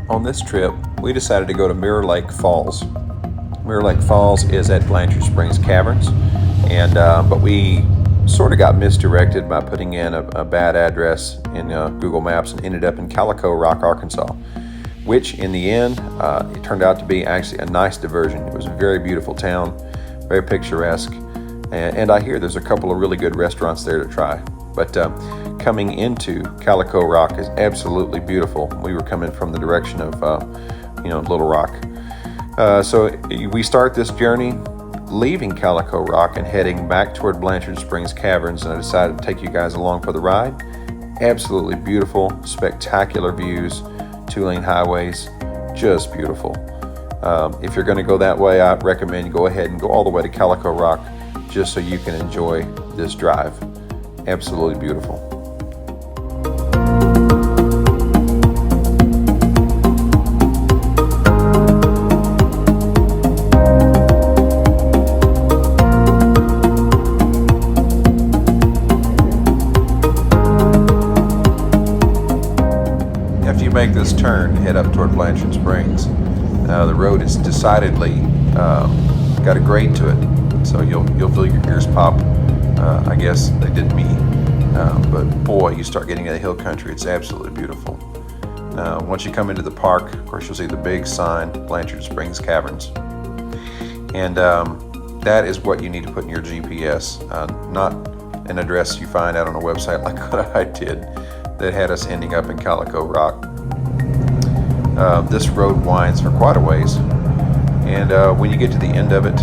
On this trip, we decided to go to Mirror Lake Falls. Mirror Lake Falls is at Blanchard Springs Caverns, and but we sort of got misdirected by putting in a bad address in Google Maps and ended up in Calico Rock, Arkansas, which in the end, it turned out to be actually a nice diversion. It was a very beautiful town, very picturesque, and I hear there's a couple of really good restaurants there to try. But coming into Calico Rock is absolutely beautiful. We were coming from the direction of, Little Rock. So we start this journey leaving Calico Rock and heading back toward Blanchard Springs Caverns, and I decided to take you guys along for the ride. Absolutely beautiful, spectacular views, 2-lane highways, just beautiful. If you're going to go that way, I recommend you go ahead and go all the way to Calico Rock just so you can enjoy this drive. Absolutely beautiful. After you make this turn, head up toward Blanchard Springs. The road is decidedly got a grade to it, so you'll feel your ears pop. I guess they did me, but boy, you start getting into the hill country, it's absolutely beautiful. Once you come into the park, of course, you'll see the big sign, Blanchard Springs Caverns. And that is what you need to put in your GPS, not an address you find out on a website like what I did that had us ending up in Calico Rock. This road winds for quite a ways, and when you get to the end of it,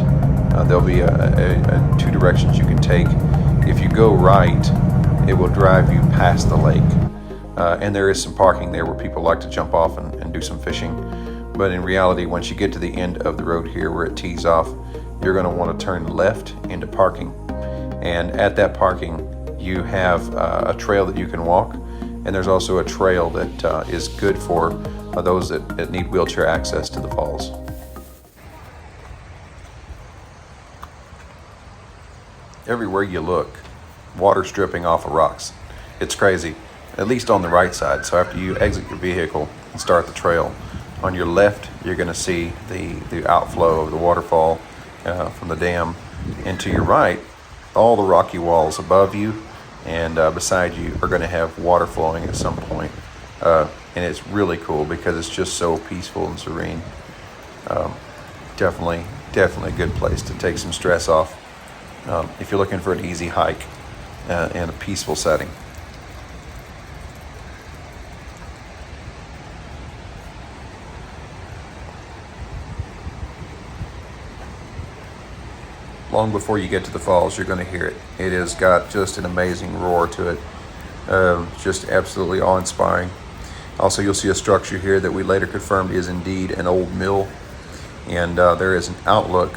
there'll be two directions you can take. If you go right, it will drive you past the lake. And there is some parking there where people like to jump off and do some fishing. But in reality, once you get to the end of the road here where it tees off, you're going to want to turn left into parking. And at that parking, you have a trail that you can walk. And there's also a trail that is good for those that need wheelchair access to the falls. Everywhere you look, water's dripping off of rocks. It's crazy, at least on the right side. So after you exit your vehicle and start the trail, on your left, you're going to see the outflow of the waterfall from the dam. And to your right, all the rocky walls above you and beside you are going to have water flowing at some point. And it's really cool because it's just so peaceful and serene. Definitely a good place to take some stress off. If you're looking for an easy hike in a peaceful setting. Long before you get to the falls, you're going to hear it. It has got just an amazing roar to it. Just absolutely awe-inspiring. Also, you'll see a structure here that we later confirmed is indeed an old mill. And there is an outlook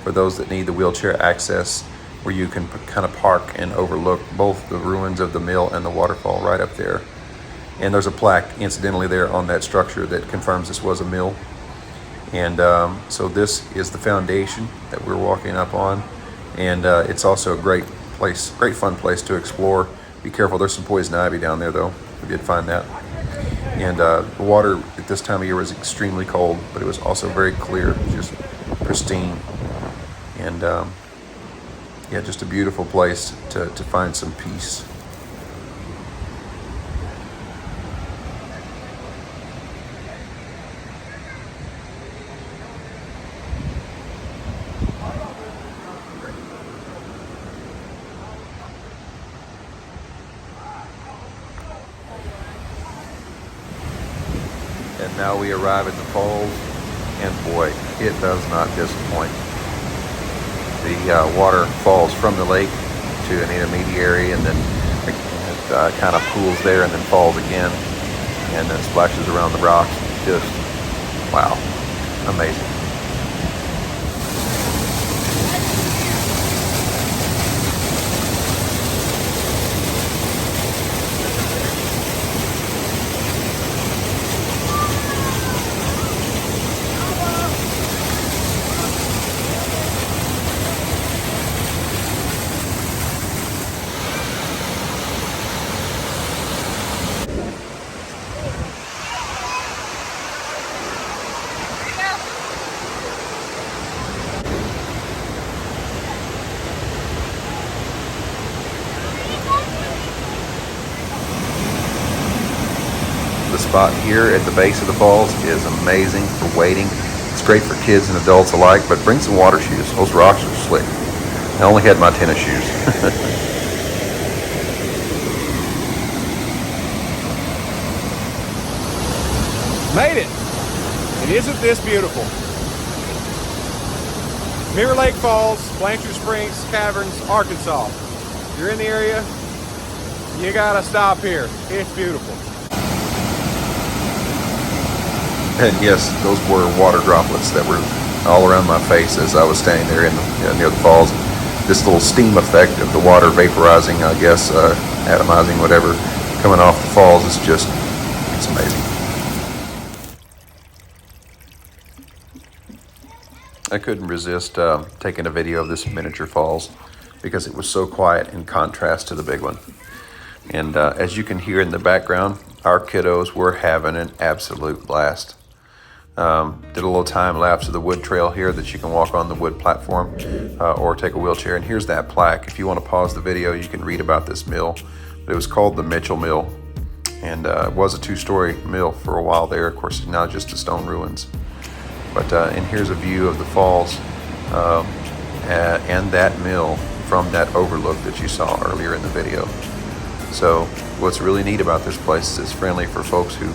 for those that need the wheelchair access, where you can kind of park and overlook both the ruins of the mill and the waterfall right up there. And there's a plaque incidentally there on that structure that confirms this was a mill. And so this is the foundation that we're walking up on. And it's also a great fun place to explore. Be careful, there's some poison ivy down there though. We did find that. And the water at this time of year was extremely cold, but it was also very clear, just pristine. And just a beautiful place to find some peace. And now we arrive at the falls, and boy, it does not disappoint. The water falls from the lake to an intermediary, and then it kind of pools there and then falls again, and then splashes around the rocks. Just, wow, amazing. The spot here at the base of the falls is amazing for wading. It's great for kids and adults alike, but bring some water shoes. Those rocks are slick. I only had my tennis shoes. Made it! And isn't this beautiful? Mirror Lake Falls, Blanchard Springs Caverns, Arkansas. If you're in the area, you gotta stop here. It's beautiful. And yes, those were water droplets that were all around my face as I was standing there near the falls. This little steam effect of the water vaporizing, I guess, atomizing, whatever, coming off the falls is just, it's amazing. I couldn't resist taking a video of this miniature falls because it was so quiet in contrast to the big one. And as you can hear in the background, our kiddos were having an absolute blast. Did a little time lapse of the wood trail here that you can walk on the wood platform or take a wheelchair. And here's that plaque. If you want to pause the video, you can read about this mill. But it was called the Mitchell Mill. And it was a two-story mill for a while there. Of course, now just the stone ruins. But and here's a view of the falls and that mill from that overlook that you saw earlier in the video. So what's really neat about this place is it's friendly for folks who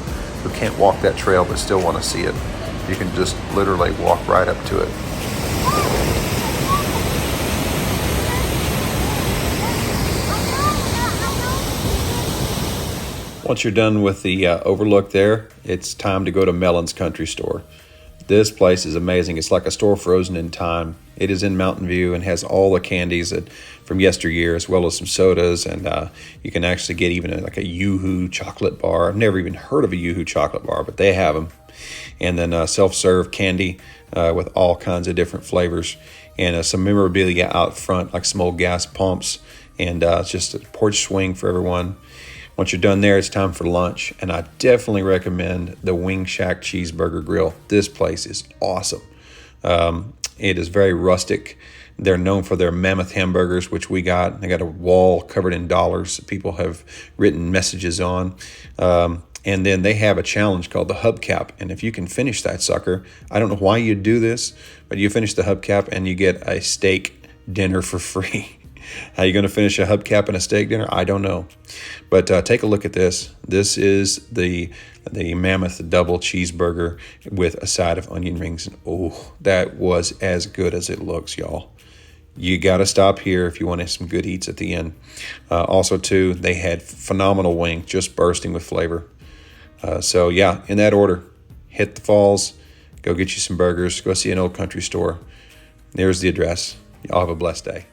can't walk that trail but still want to see it. You can just literally walk right up to it. Once you're done with the overlook there, it's time to go to Mellon's Country Store. This place is amazing. It's like a store frozen in time. It is in Mountain View and has all the candies from yesteryear, as well as some sodas, and you can actually get even like a Yoo-Hoo chocolate bar. I've never even heard of a Yoo-Hoo chocolate bar, but they have them. And then self-serve candy with all kinds of different flavors, and some memorabilia out front, like some old gas pumps, and it's just a porch swing for everyone. Once you're done there, it's time for lunch, and I definitely recommend the Wing Shack Cheeseburger Grill. This place is awesome. It is very rustic. They're known for their mammoth hamburgers, which we got. They got a wall covered in dollars that people have written messages on. And then they have a challenge called the hubcap, and if you can finish that sucker, I don't know why you do this, but you finish the hubcap and you get a steak dinner for free. How you going to finish a hubcap and a steak dinner? I don't know. But take a look at this. This is the mammoth double cheeseburger with a side of onion rings. And oh, that was as good as it looks, y'all. You got to stop here if you want some good eats at the end. Also, too, they had phenomenal wings, just bursting with flavor. So, yeah, in that order, hit the falls, go get you some burgers, go see an old country store. There's the address. Y'all have a blessed day.